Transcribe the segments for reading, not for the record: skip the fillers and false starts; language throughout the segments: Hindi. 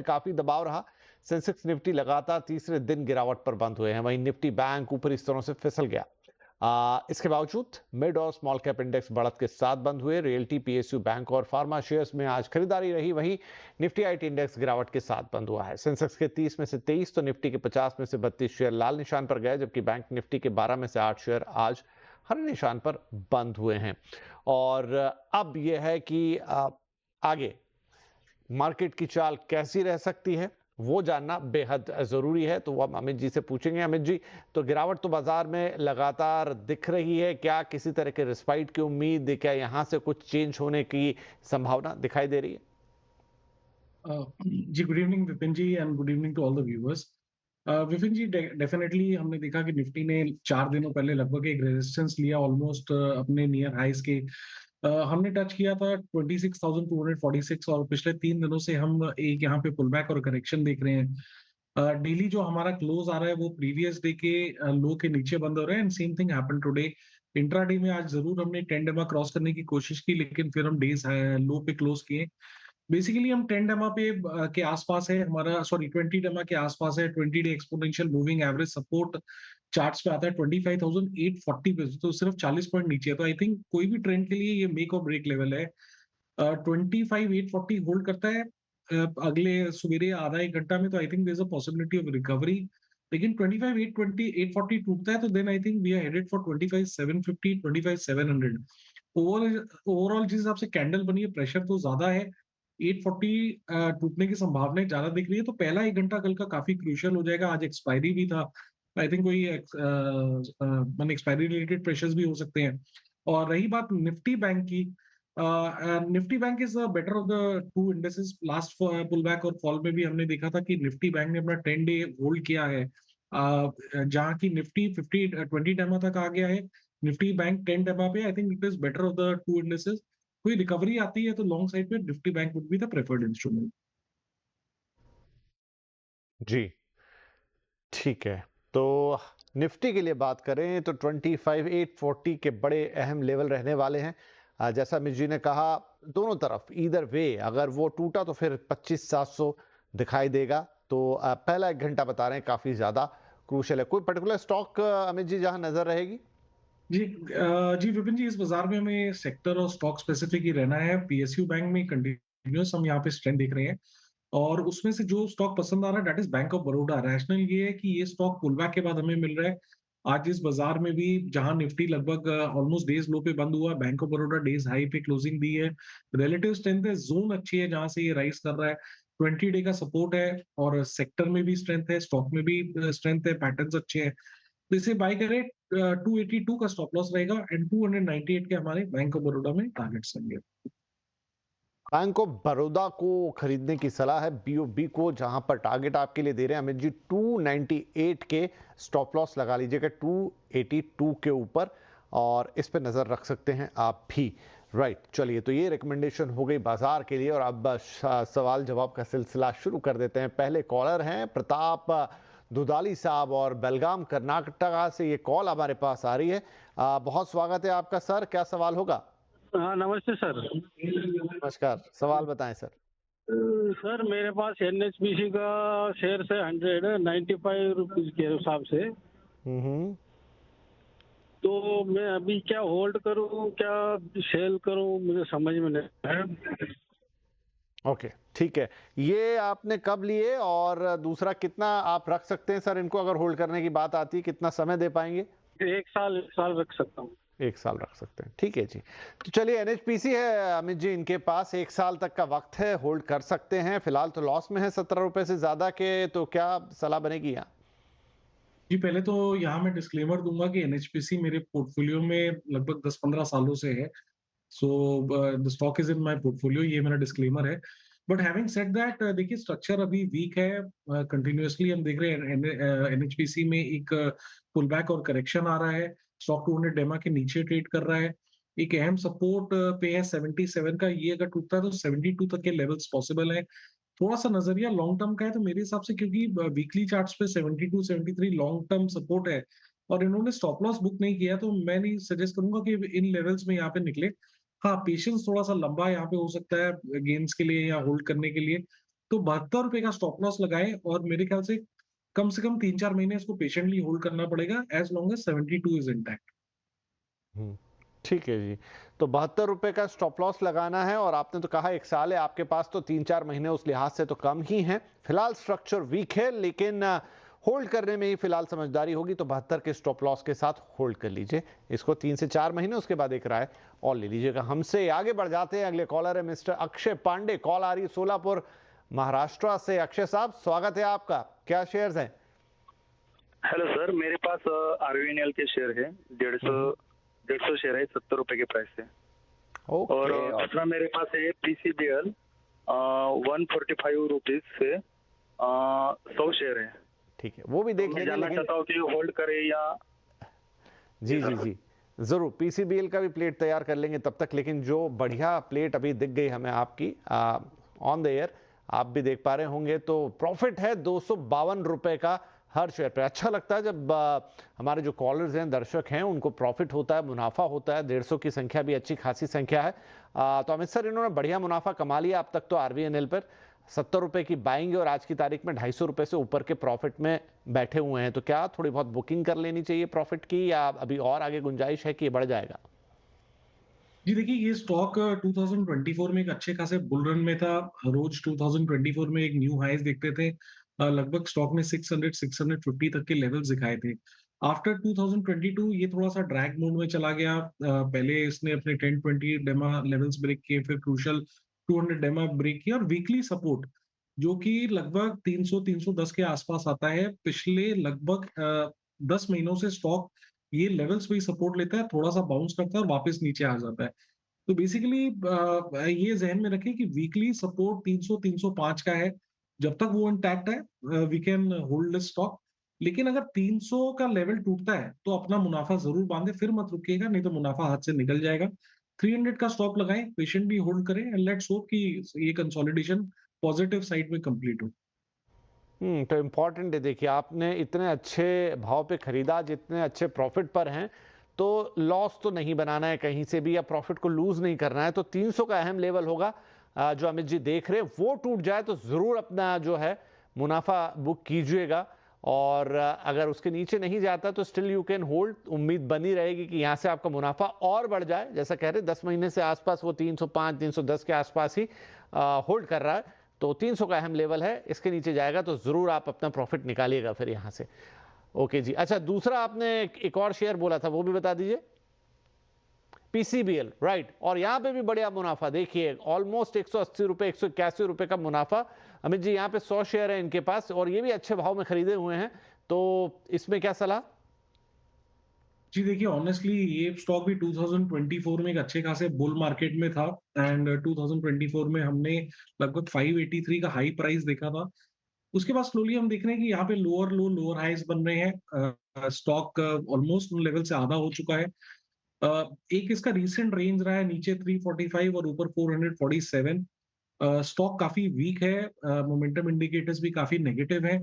काफी दबाव रहा। सेंसेक्स निफ्टी लगातार तीसरे दिन गिरावट पर बंद हुए हैं, वहीं निफ्टी बैंक ऊपरी स्तरों से फिसल गया। इसके बावजूद मिड और स्मॉल कैप इंडेक्स बढ़त के साथ बंद हुए। रियल्टी, पीएसयू बैंक और फार्मा शेयर्स में आज खरीदारी रही। वहीं निफ्टी आईटी इंडेक्स गिरावट के साथ बंद हुआ है। सेंसेक्स के 30 में से 23 तो निफ्टी के 50 में से 32 शेयर लाल निशान पर गए, जबकि बैंक निफ्टी के 12 में से 8 शेयर आज हरे निशान पर बंद हुए हैं। और अब यह है कि आगे मार्केट की चाल कैसी रह सकती है वो जानना बेहद जरूरी है। तो वो हम अमित जी से पूछेंगे। अमित जी, तो गिरावट तो बाजार में लगातार दिख रही है, क्या किसी तरह के रिस्पाइट की उम्मीद, क्या यहां से कुछ चेंज होने की संभावना दिखाई दे रही है? जी, good evening Vipin ji and good evening to all the viewers. Vipin ji, definitely हमने देखा कि निफ्टी ने 4 दिनों पहले लगभग एक रेजिस्टेंस लिया ऑलमोस्ट अपने नियर हाइस के। हमने टच किया था 26,246 और पिछले 3 दिनों से हम एक यहाँ पे पुल बैक और करेक्शन देख रहे हैं। डेली जो हमारा क्लोज आ रहा है वो प्रीवियस डे के लो के नीचे बंद हो रहे हैं and same thing happened today. Intraday में आज जरूर हमने 10 डेमा क्रॉस करने की कोशिश की, लेकिन फिर हम डेज लो पे क्लोज किए। बेसिकली हम 10 डेमा पे के आसपास है हमारा, सॉरी 20 डेमा के आसपास है। 20 day exponential moving average support charts पे आता है 25,840 पे, तो सिर्फ 40 पॉइंट नीचे है। तो आई थिंक कोई भी ट्रेंड के लिए ये मेक और ब्रेक लेवल है। 25,840 होल्ड करता है अगले सवेरे आधा एक घंटा में, तो I think there is a possibility of recovery. लेकिन 25,840 टूटता है तो then I think we are headed for 25,750, 25,700। Overall जिस हिसाब से कैंडल बनी है, प्रेशर तो ज्यादा है। 840 टूटने की संभावनाएं ज्यादा दिख रही है, तो पहला एक घंटा कल का काफी क्रूशियल हो जाएगा। आज एक्सपायरी भी था, आई थिंक कोई मान एक्सपायरी रिलेटेड प्रेशर्स भी हो सकते हैं। और रही बात निफ्टी बैंक की, Nifty bank is better off the two indexes. Last pull back और फॉल में भी हमने देखा था कि निफ्टी बैंक ने अपना 10 डे होल्ड किया है, जहां की निफ्टी 20 डेमा तक आ गया है, निफ्टी बैंक 10 डेमा पे। I think it is better off the two indexes. कोई रिकवरी आती है तो लॉन्ग साइड पे Nifty bank would be the preferred instrument. जी, ठीक है। तो निफ्टी के लिए बात करें तो 25,840 के बड़े अहम लेवल रहने वाले हैं। जैसा अमित जी ने कहा, दोनों तरफ ईदर वे अगर वो टूटा तो फिर 25,700 दिखाई देगा। तो पहला एक घंटा बता रहे हैं काफी ज्यादा क्रूशियल है। कोई पर्टिकुलर स्टॉक अमित जी जहां नजर रहेगी? जी, जी विपिन जी, इस बाजार में हमें सेक्टर और स्टॉक स्पेसिफिक ही रहना है। पीएसयू बैंक में कंटिन्यूअस हम यहाँ पे स्ट्रेंथ देख रहे हैं, और उसमें से जो स्टॉक पसंद आ रहा है that is bank of Baroda. Rational ये है कि ये स्टॉक पुल बैक के बाद हमें मिल रहा है। आज इस बाजार में भी जहां निफ्टी लगभग ऑलमोस्ट डेज लो पे बंद हुआ, bank of Baroda days high पे क्लोजिंग दी है। रिलेटिव स्ट्रेंथ है, जोन अच्छी है जहां से ये राइज कर रहा है। 20 डे का सपोर्ट है, और सेक्टर में भी स्ट्रेंथ है, स्टॉक में भी स्ट्रेंथ है, पैटर्न्स अच्छे हैं। तो इसे बाय करें। 282 का स्टॉप लॉस रहेगा एंड 298 के हमारे बैंक ऑफ बड़ौदा में टारगेट्स रहेंगे। बैंक ऑफ बड़ौदा को खरीदने की सलाह है बीओबी को, जहां पर टारगेट आपके लिए दे रहे हैं अमित जी 298 के। स्टॉप लॉस लगा लीजिएगा 282 के ऊपर, और इस पर नजर रख सकते हैं आप भी। राइट, चलिए, तो ये रिकमेंडेशन हो गई बाजार के लिए। और अब सवाल जवाब का सिलसिला शुरू कर देते हैं। पहले कॉलर हैं प्रताप दुधाली साहब, और बेलगाम कर्नाटक से ये कॉल हमारे पास आ रही है। बहुत स्वागत है आपका सर, क्या सवाल होगा? हाँ, नमस्ते सर। नमस्कार, सवाल बताएं सर। सर मेरे पास एनएचपीसी का शेयर है 195 रुपीज के हिसाब से। तो मैं अभी क्या होल्ड करूं, क्या सेल करूं, मुझे समझ में नहीं है। ओके, ठीक है। ये आपने कब लिए, और दूसरा कितना आप रख सकते हैं सर इनको? अगर होल्ड करने की बात आती है, कितना समय दे पाएंगे? 1 साल रख सकता हूँ। 1 साल रख सकते हैं, ठीक है जी। तो चलिए, एनएचपीसी है अमित जी, इनके पास 1 साल तक का वक्त है, होल्ड कर सकते हैं। फिलहाल तो लॉस में है 17 रुपए से ज्यादा के, तो क्या सलाह बनेगी यहाँ? जी, पहले तो यहाँ मैं डिस्क्लेमर दूंगा कि एनएचपीसी मेरे पोर्टफोलियो में लगभग 10-15 सालों से है। So the stock is in my portfolio, ये मेरा डिस्क्लेमर है। बट हैविंग सेड दैट, देखिए स्ट्रक्चर अभी वीक है। कंटिन्यूअसली हम देख रहे हैं एनएचपीसी में एक पुल बैक और करेक्शन आ रहा है। स्टॉक 200 डेमा के नीचे ट्रेड कर रहा है। एक अहम सपोर्ट पे है 77 का, ये अगर टूटता है तो 72 तक के लेवल्स पॉसिबल है। थोड़ा-सा नज़रिया लॉन्ग टर्म का है, तो मेरे हिसाब से, क्योंकि वीकली चार्ट्स पे 72, 73 लॉन्ग टर्म सपोर्ट है, और इन्होंने स्टॉप लॉस बुक नहीं किया, तो मैं नहीं सजेस्ट करूँगा कि इन लेवल्स में यहाँ पे निकले। हाँ, पेशेंस थोड़ा-सा लंबा यहाँ पे हो सकता है गेन्स के लिए या होल्ड करने के लिए। तो 72 रुपए का स्टॉप लॉस लगाएं और मेरे ख्याल से कम 3-4 महीने इसको पेशेंटली होल्ड करना पड़ेगा as long as 72 is intact. ठीक है जी। तो 72 रुपए का स्टॉप लॉस लगाना है और आपने तो कहा 1 साल है आपके पास, तो 3-4 महीने उस लिहाज से तो कम ही हैं। फिलहाल स्ट्रक्चर वीक है, लेकिन होल्ड करने में ही फिलहाल समझदारी होगी, तो 72 के स्टॉप लॉस के साथ होल्ड कर लीजिए इसको 3 से 4 महीने, उसके बाद एक राय और ले लीजिएगा हमसे। आगे बढ़ जाते हैं, अगले कॉलर है मिस्टर अक्षय पांडे, कॉल आ रही है सोलापुर महाराष्ट्र से। अक्षय साहब, स्वागत है आपका, क्या शेयर्स हैं? हेलो सर, मेरे पास RVNL के शेयर है 150 शेयर है 70 रुपए के प्राइस से। और दूसरा मेरे पास है PCBL 145 रुपीज से 100 शेयर है। ठीक है, वो भी देख लेंगे। जानना चाहता हूँ कि होल्ड करे या जी जी जी जरूर, पीसीबीएल का भी प्लेट तैयार कर लेंगे तब तक, लेकिन जो बढ़िया प्लेट अभी दिख गई हमें आपकी ऑन द एयर, आप भी देख पा रहे होंगे, तो प्रॉफिट है 252 रुपए का हर शेयर पे। अच्छा लगता है जब हमारे जो कॉलर्स हैं, दर्शक हैं, उनको प्रॉफिट होता है, मुनाफा होता है। 150 की संख्या भी अच्छी खासी संख्या है। तो अमित सर, इन्होंने बढ़िया मुनाफा कमा लिया अब तक तो आरवीएनएल पर। 70 रुपए की बाइंग और आज की तारीख में 250 रुपए से ऊपर के प्रॉफिट में बैठे हुए हैं। तो क्या थोड़ी बहुत बुकिंग कर लेनी चाहिए प्रॉफिट की, या अभी और आगे गुंजाइश है कि ये बढ़ जाएगा? जी देखिए, ये स्टॉक 2024 में एक अच्छे खासे बुल रन में था। रोज 2024 में एक न्यू हाईज देखते थे। लगभग स्टॉक ने 600-650 तक के लेवल्स दिखाए थे। आफ्टर 2022 ये थोड़ा सा ड्रैग मोड में चला गया। पहले इसने अपने 10-20 डेमा लेवल्स ब्रेक किए, फिर क्रूशियल 200 डेमा ब्रेक किया और वीकली सपोर्ट जो कि लगभग 300-310 के आसपास आता है। पिछले लगभग 10 महीनों से स्टॉक ये लेवल्स पे ही सपोर्ट लेता है, थोड़ा सा बाउंस करता है और वापस नीचे आ जाता है। तो बेसिकली ये ज़हन में रखें कि वीकली सपोर्ट 300-305 का है। जब तक वो इंटैक्ट है we can hold this stock. लेकिन अगर 300 का लेवल टूटता है तो अपना मुनाफा ज़रूर बांधे, फिर मत रुकिएगा, नहीं तो मुनाफा हाथ से निकल जाएगा। 300 का स्टॉप लगाएं, पेशेंटली होल्ड करें एंड लेट्स होप कि ये कंसोलिडेशन पॉजिटिव साइड में कंप्लीट हो। तो इम्पॉर्टेंट है, देखिए आपने इतने अच्छे भाव पे खरीदा, जितने अच्छे प्रॉफिट पर हैं, तो लॉस तो नहीं बनाना है कहीं से भी, या प्रॉफिट को लूज नहीं करना है। तो 300 का अहम लेवल होगा जो अमित जी देख रहे हैं, वो टूट जाए तो जरूर अपना जो है मुनाफा बुक कीजिएगा। और अगर उसके नीचे नहीं जाता तो स्टिल यू कैन होल्ड, उम्मीद बनी रहेगी कि यहाँ से आपका मुनाफा और बढ़ जाए। जैसा कह रहे 10 महीने से आसपास वो 305 310 के आसपास ही होल्ड कर रहा है। तो 300 का अहम लेवल है, इसके नीचे जाएगा तो जरूर आप अपना प्रॉफिट निकालिएगा फिर यहां से। ओके जी। अच्छा, दूसरा आपने एक और शेयर बोला था, वो भी बता दीजिए। PCBL, right. और यहां पे भी बढ़िया मुनाफा, देखिए ऑलमोस्ट 180 रुपए, 181 रुपए का मुनाफा। अमित जी, यहाँ पे 100 शेयर है इनके पास और ये भी अच्छे भाव में खरीदे हुए हैं, तो इसमें क्या सलाह? जी देखिए, ऑनेस्टली ये स्टॉक भी 2024 में एक अच्छे खासे बुल मार्केट में था एंड 2024 में हमने लगभग 583 का हाई प्राइस देखा था। उसके बाद स्लोली हम देख रहे हैं कि यहाँ पे लोअर लो लोअर हाइज बन रहे हैं। स्टॉक ऑलमोस्ट उन लेवल से आधा हो चुका है। एक इसका रीसेंट रेंज रहा है नीचे 345 और ऊपर 447। स्टॉक काफी वीक है, मोमेंटम इंडिकेटर्स भी काफी नेगेटिव है।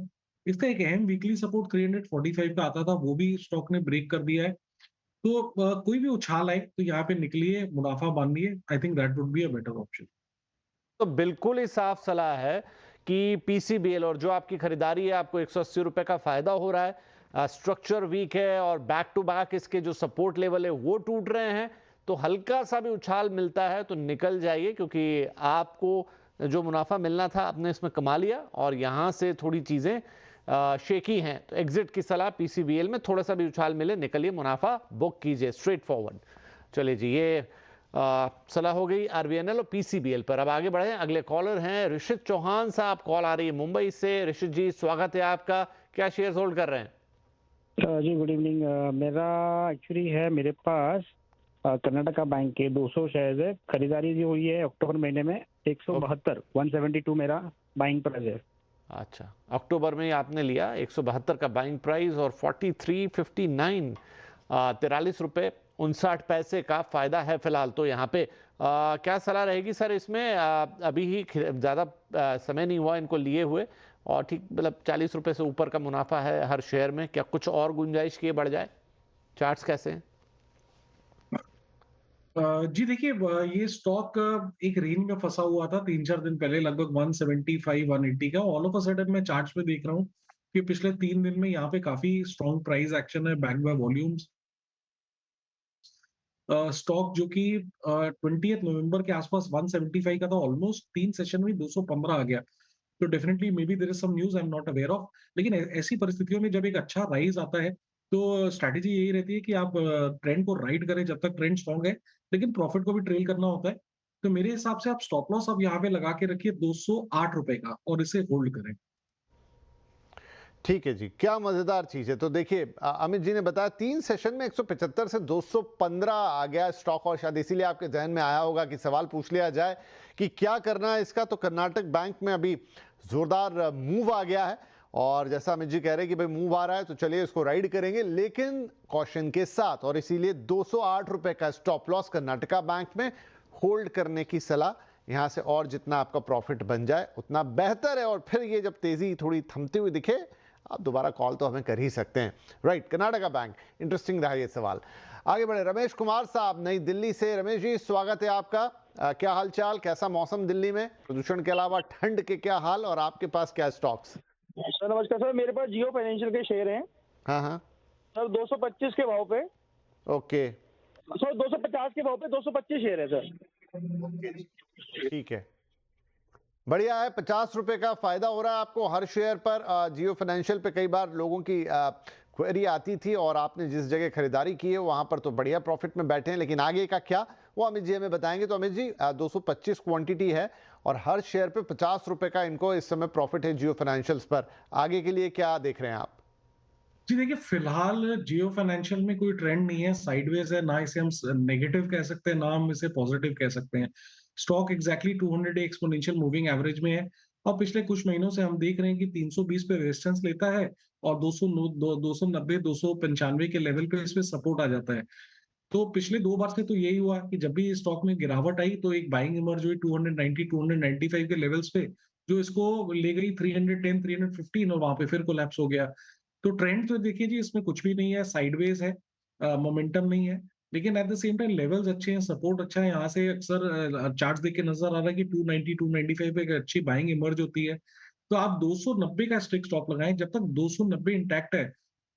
इसका एक अहम वीकली सपोर्ट 345 का आता था, वो भी स्टॉक ने ब्रेक कर दिया है। तो कोई भी उछाल आए तो यहाँ पे निकलिए, मुनाफा बांधिए। I think that would be a better option. तो बिल्कुल ही साफ सलाह है कि पीसीबीएल, और जो आपकी खरीदारी है आपको 180 रुपए का फायदा हो रहा है। स्ट्रक्चर वीक है और बैक टू बैक इसके जो सपोर्ट लेवल है वो टूट रहे हैं, तो हल्का सा भी उछाल मिलता है तो निकल जाइए, क्योंकि आपको जो मुनाफा मिलना था आपने इसमें कमा लिया और यहाँ से थोड़ी चीजें शेकी हैं। तो एग्जिट की सलाह पीसीबीएल में, थोड़ा सा भी उछाल मिले निकलिए, मुनाफा बुक कीजिए स्ट्रेट फॉरवर्ड। चलिए जी, ये सलाह हो गई आरवीएनएल और पीसीबीएल पर। अब आगे बढ़े, अगले कॉलर हैं ऋषित चौहान साहब, कॉल आ रही है मुंबई से। ऋषित जी, स्वागत है आपका, क्या शेयर्स होल्ड कर रहे हैं? जी गुड इवनिंग। मेरा एक्चुअली है मेरे पास कर्नाटका बैंक के 200 शेयर्स है। खरीदारी जो हुई है अक्टूबर महीने में 172 172 मेरा बाइंग प्राइस है। अच्छा, अक्टूबर में आपने लिया 172 का बाइंग प्राइस और 4359 43 रुपए 59 पैसे का फायदा है फिलहाल तो यहाँ पे। क्या सलाह रहेगी सर इसमें? अभी ही ज्यादा समय नहीं हुआ इनको लिए हुए, और ठीक मतलब 40 रुपए से ऊपर का मुनाफा है हर शेयर में, क्या कुछ और गुंजाइश की बढ़ जाए? चार्ट्स कैसे हैं? जी देखिए, ये स्टॉक एक रेंज में फंसा हुआ था 3-4 दिन पहले, लगभग 175 180 का। ऑल ऑफ अ सडन मैं चार्ट्स पे देख रहा हूँ कि पिछले 3 दिन में यहाँ पे काफी स्ट्रॉन्ग प्राइस एक्शन है, बैक्ड बाय वॉल्यूम्स। स्टॉक जो कि 20 नवंबर के आसपास 175 का था, ऑलमोस्ट 3 सेशन में 215 आ गया। तो definitely maybe there is some news I am not aware of. लेकिन ऐसी परिस्थितियों में जब एक अच्छा राइज आता है, तो स्ट्रैटेजी यही रहती है कि आप ट्रेंड को राइड करें जब तक ट्रेंड स्ट्रॉन्ग है, लेकिन प्रॉफिट को भी ट्रेल करना होता है। तो मेरे हिसाब से आप स्टॉप लॉस अब यहाँ पे लगा के रखिए ₹208 का और इसे होल्ड करें। ठीक है जी, क्या मजेदार चीज है। तो देखिए अमित जी ने बताया 3 सेशन में 175 से 215 आ गया स्टॉक, और शायद इसीलिए आपके जहन में आया होगा कि सवाल पूछ लिया जाए कि क्या करना है इसका। तो कर्नाटक बैंक में अभी जोरदार मूव आ गया है, और जैसा अमित जी कह रहे हैं कि भाई मूव आ रहा है तो चलिए इसको राइड करेंगे, लेकिन कॉशन के साथ। और इसीलिए 208 रुपए का स्टॉप लॉस कर्नाटका बैंक में होल्ड करने की सलाह। यहां से और जितना आपका प्रॉफिट बन जाए उतना बेहतर है, और फिर ये जब तेजी थोड़ी थमती हुई दिखे आप दोबारा कॉल तो हमें कर ही सकते हैं। राइट, कर्नाटका बैंक, इंटरेस्टिंग रहा ये सवाल। आगे बढ़े, रमेश कुमार साहब नई दिल्ली से। रमेश जी, स्वागत है आपका। क्या हालचाल, कैसा मौसम दिल्ली में, प्रदूषण के अलावा ठंड के क्या हाल, और आपके पास क्या स्टॉक्स? सर नमस्कार सर, मेरे पास जियो फाइनेंशियल के शेयर हैं। हाँ हाँ सर 225 के भाव पे। ओके सर 250 के भाव पे 225 शेयर है सर। ठीक है, बढ़िया है। 50 रुपए का फायदा हो रहा है आपको हर शेयर पर। जियो फाइनेंशियल पे कई बार लोगों की क्वेरी आती थी, और आपने जिस जगह खरीदारी की है वहां पर तो बढ़िया प्रॉफिट में बैठे हैं, लेकिन आगे का क्या वो अमित जी हमें बताएंगे। तो अमित जी 225 क्वांटिटी है और हर शेयर पे 50 रुपए का इनको इस समय प्रॉफिट है जियो फाइनेंशियल्स पर। आगे के लिए क्या देख रहे हैं आप? जी देखिए, फिलहाल जियो फाइनेंशियल में कोई ट्रेंड नहीं है, साइडवेज है। ना इसे हम नेगेटिव कह सकते हैं, ना हम इसे पॉजिटिव कह सकते हैं। Stock exactly 200 day exponential moving average में है, और पिछले कुछ महीनों से हम देख रहे हैं कि 320 पे रेजिस्टेंस लेता है और 290 295 के लेवल पे इस पे सपोर्ट आ जाता है। तो पिछले 2 बार से तो यही हुआ कि जब भी स्टॉक में गिरावट आई तो एक बाइंग इमर्ज हुई 290 295 के लेवल्स पे, जो इसको ले गई 310 315, और वहां पे फिर कोलैप्स हो गया। तो ट्रेंड तो देखिए जी, इसमें कुछ भी नहीं है, साइडवेज है, मोमेंटम नहीं है। लेकिन at the same time levels अच्छे हैं, सपोर्ट अच्छा है। यहाँ से अक्सर चार्ट्स देख के नजर आ रहा है कि 290 295 पे एक अच्छी बाइंग इमर्ज होती है। तो आप 290 का स्ट्रिक्ट स्टॉप लगाएं। जब तक 290 इंटैक्ट है,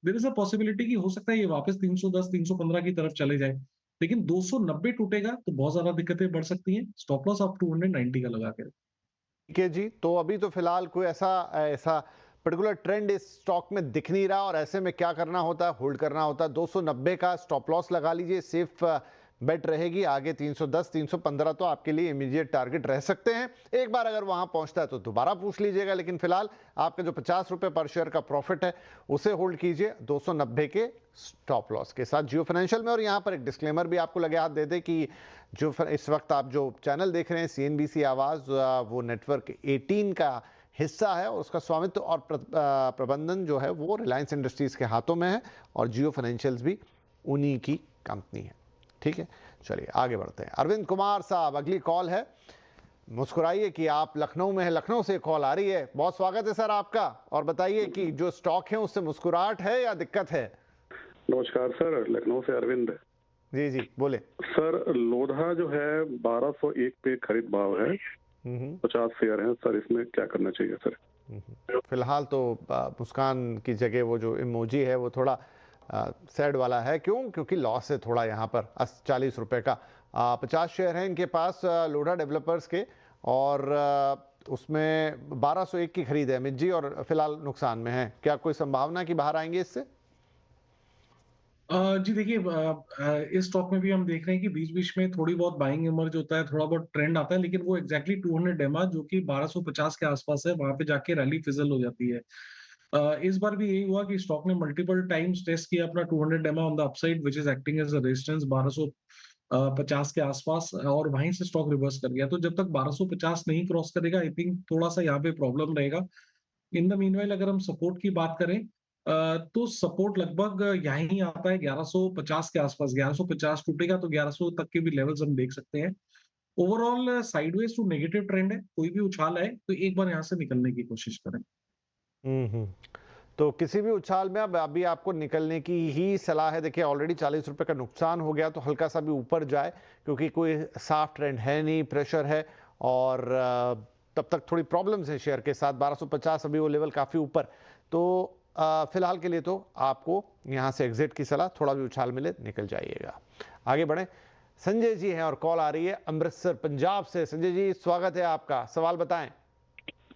देयर इज अ पॉसिबिलिटी कि हो सकता है ये वापस 310 315 की तरफ चले जाए। लेकिन 290 टूटेगा तो बहुत ज्यादा दिक्कतें बढ़ सकती हैं। स्टॉप लॉस आप 290 का लगा के। ठीक है जी, तो अभी तो फिलहाल कोई ऐसा ऐसा पर्टिकुलर ट्रेंड इस स्टॉक में दिख नहीं रहा, और ऐसे में क्या करना होता है? होल्ड करना होता है। 290 का स्टॉप लॉस लगा लीजिए, सेफ बेट रहेगी। आगे 310 315 तो आपके लिए इमीडिएट टारगेट रह सकते हैं। एक बार अगर वहां पहुंचता है तो दोबारा पूछ लीजिएगा, लेकिन फिलहाल आपके जो 50 रुपए पर शेयर का प्रॉफिट है उसे होल्ड कीजिए 290 के स्टॉप लॉस के साथ जियो फाइनेंशियल में। और यहाँ पर एक डिस्क्लेमर भी आपको लगे हाथ दे दे कि जो इस वक्त आप जो चैनल देख रहे हैं CNBC आवाज, वो नेटवर्क 18 का हिस्सा है, और उसका स्वामित्व और प्रबंधन जो है वो रिलायंस इंडस्ट्रीज के हाथों में है, और जियो फाइनेंशियल्स भी उन्हीं की कंपनी है। ठीक है, चलिए आगे बढ़ते हैं। अरविंद कुमार साहब, अगली कॉल है। मुस्कुराइए कि आप लखनऊ में है, लखनऊ से कॉल आ रही है। बहुत स्वागत है सर आपका, और बताइए कि जो स्टॉक है उससे मुस्कुराहट है या दिक्कत है? नमस्कार सर, लखनऊ से अरविंद। जी जी बोले सर, लोधा जो है 1201 पे खरीद भाव है, 50 शेयर हैं सर, इसमें क्या करना चाहिए सर? फिलहाल तो मुस्कान की जगह वो जो इमोजी है वो थोड़ा सैड वाला है। क्यों? क्योंकि लॉस है थोड़ा यहाँ पर 40 रुपए का। 50 शेयर हैं इनके पास लोढ़ा डेवलपर्स के, और उसमें 1201 की खरीद है अमित जी, और फिलहाल नुकसान में है। क्या कोई संभावना कि बाहर आएंगे इससे? जी देखिए, इस स्टॉक में भी हम देख रहे हैं कि बीच-बीच में थोड़ी बहुत बाइंग इमर्ज होता है, थोड़ा बहुत ट्रेंड आता है, लेकिन वो एग्जैक्टली 200 एमआ जो कि 1250 के आसपास है, वहां पे जाके रैली फिजल हो जाती है। इस बार भी यही हुआ कि स्टॉक ने मल्टीपल टाइम्स टेस्ट किया अपना 200 EMA on the upside, which is acting as a resistance 1250 के आसपास, और वहीं से स्टॉक रिवर्स कर गया। तो जब तक 1250 नहीं क्रॉस करेगा, आई थिंक थोड़ा सा यहाँ पे प्रॉब्लम रहेगा। इन द मीनवाइल अगर हम सपोर्ट की बात करें, तो सपोर्ट लगभग यहीं आता है 1150 के आसपास। 1150 टूटेगा तो 1100 तक के भी लेवल्स हम देख सकते हैं। Overall sideways to negative trend है, कोई भी उछाल आए तो एक बार यहाँ से निकलने की कोशिश करें। तो किसी भी उछाल में अब अभी आपको निकलने की ही सलाह है। देखिए ऑलरेडी 40 रुपए का नुकसान हो गया, तो हल्का सा भी ऊपर जाए, क्योंकि कोई साफ ट्रेंड है नहीं, प्रेशर है और तब तक थोड़ी प्रॉब्लम्स है शेयर के साथ। 1250 अभी वो लेवल काफी ऊपर, तो फिलहाल के लिए तो आपको यहां से एग्जिट की सलाह, थोड़ा भी उछाल मिले निकल जाइएगा। आगे बढ़े, संजय जी हैं और कॉल आ रही है अमृतसर पंजाब से। संजय जी स्वागत है आपका, सवाल बताएं।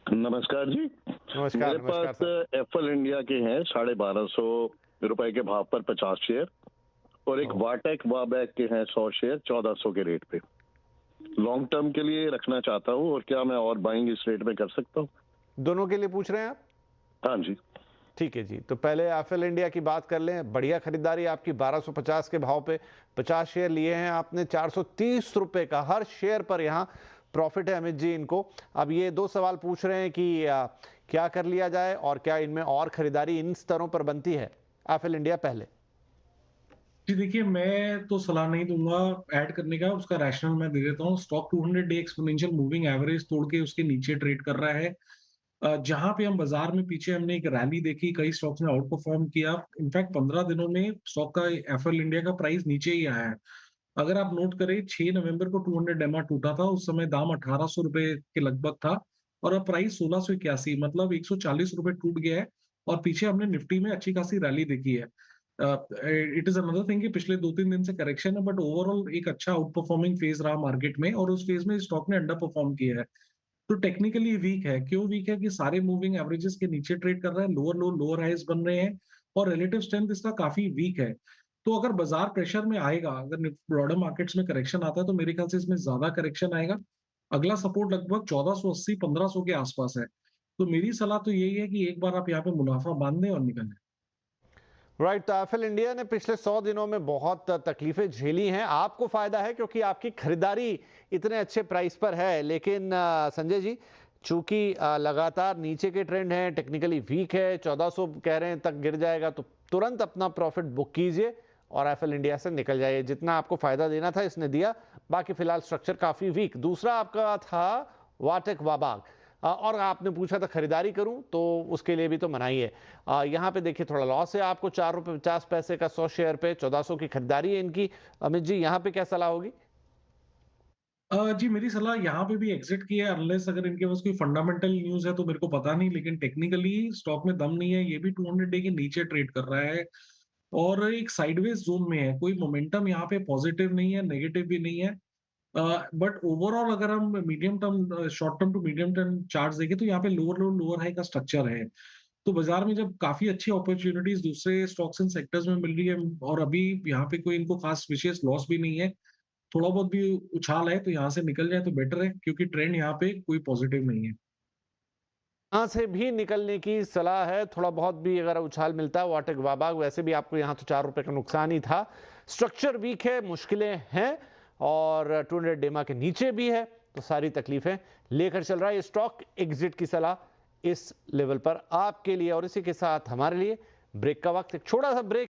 नमस्कार जी। नमस्कार। मेरे पास एफएल इंडिया के हैं 1250 रुपए के भाव पर 50 शेयर, और एक वाटेक वाबैक के हैं 100 शेयर 1400 के रेट पे। लॉन्ग टर्म के लिए रखना चाहता हूँ, और क्या मैं और बाइंग इस रेट में कर सकता हूँ? दोनों के लिए पूछ रहे हैं आप? हाँ जी। ठीक है जी, तो पहले एफएल इंडिया की बात कर लें। बढ़िया खरीदारी आपकी, 1250 के भाव पे 50 शेयर लिए हैं आपने, 430 रुपए का हर शेयर पर यहाँ प्रॉफिट है अमित जी इनको। अब ये दो सवाल पूछ रहे हैं कि क्या कर लिया जाए और क्या इनमें और खरीदारी इन स्तरों पर बनती है? एफएल इंडिया पहले जी देखिए, मैं तो सलाह नहीं दूंगा ऐड करने का, उसका रैशनल मैं दे देता हूँ। Stock 200 day exponential moving average तोड़ के उसके नीचे ट्रेड कर रहा है। जहां पे हम बाजार में पीछे हमने एक रैली देखी, कई स्टॉक्स ने आउट परफॉर्म किया। इनफैक्ट 15 दिनों में स्टॉक का एफएल इंडिया का प्राइस नीचे ही आया है। अगर आप नोट करें, 6 नवंबर को 200 डेमा टूटा था, उस समय दाम 1800 रुपए के लगभग था, और अब प्राइस 1681, मतलब 140 रुपए टूट गया है। और पीछे हमने निफ्टी में अच्छी खासी रैली देखी है। इट इज अनदर थिंग कि पिछले 2-3 दिन से करेक्शन है, बट ओवरऑल एक अच्छा आउट परफॉर्मिंग फेज रहा मार्केट में, और उस फेज में स्टॉक ने अंडर परफॉर्म किया है। तो टेक्निकली वीक है। क्यों वीक है? कि सारे मूविंग एवरेजेस के नीचे ट्रेड कर रहा है, लोअर लो लोअर हाइज बन रहे हैं, और रिलेटिव स्ट्रेंथ इसका काफी वीक है। तो अगर बाजार प्रेशर में आएगा, अगर ब्रॉडर मार्केट्स में करेक्शन आता है, तो मेरे ख्याल से इसमें ज्यादा करेक्शन आएगा। अगला सपोर्ट लगभग 1480 1500 के आसपास है। तो मेरी सलाह तो यही है कि एक बार आप यहाँ पे मुनाफा बांध दें और निकल जाए। राइट। तो एफएल इंडिया ने पिछले 100 दिनों में बहुत तकलीफें झेली हैं। आपको फायदा है क्योंकि आपकी खरीदारी इतने अच्छे प्राइस पर है, लेकिन संजय जी चूंकि लगातार नीचे के ट्रेंड है, टेक्निकली वीक है, 1400 कह रहे हैं तक गिर जाएगा, तो तुरंत अपना प्रॉफिट बुक कीजिए और एफएल इंडिया से निकल जाइए। जितना आपको फायदा देना था इसने दिया, बाकी फिलहाल स्ट्रक्चर काफी वीक। दूसरा आपका था वाटेक वाबाग, और आपने पूछा था खरीदारी करूं, तो उसके लिए भी तो मनाही है। यहाँ पे देखिए थोड़ा लॉस है आपको, 4 रुपए 50 पैसे का 100 शेयर पे 1400 की खरीदारी है इनकी। अमित जी यहाँ पे क्या सलाह होगी? जी मेरी सलाह यहाँ पे भी एग्जिट की है, अनलेस अगर इनके पास कोई फंडामेंटल न्यूज है तो मेरे को पता नहीं, लेकिन टेक्निकली स्टॉक में दम नहीं है। ये भी 200 डे के नीचे ट्रेड कर रहा है, और एक साइडवेज जोन में है। कोई मोमेंटम यहाँ पे पॉजिटिव नहीं है, नेगेटिव भी नहीं है। बट ओवरऑल अगर हम medium term, short term to medium term chart देखें, तो यहाँ पे लोअर लो लोअर हाई का स्ट्रक्चर है। तो बाजार में जब काफी अच्छी अपॉर्चुनिटीज दूसरे स्टॉक्स एंड सेक्टर्स में मिल रही है, और अभी यहाँ पे कोई इनको खास विशेष लॉस भी नहीं है, थोड़ा बहुत भी उछाल है, तो यहाँ से निकल जाए तो बेटर है, क्योंकि ट्रेंड यहाँ पे कोई पॉजिटिव नहीं है। यहाँ से भी निकलने की सलाह है। थोड़ा बहुत भी अगर उछाल मिलता है वाटेक वाबाग, वैसे भी आपको यहाँ तो 4 रुपए का नुकसान ही था। स्ट्रक्चर वीक है, मुश्किलें हैं, और 200 डेमा के नीचे भी है, तो सारी तकलीफें लेकर चल रहा है ये स्टॉक। एग्जिट की सलाह इस लेवल पर आपके लिए, और इसी के साथ हमारे लिए ब्रेक का वक्त। एक छोटा सा ब्रेक।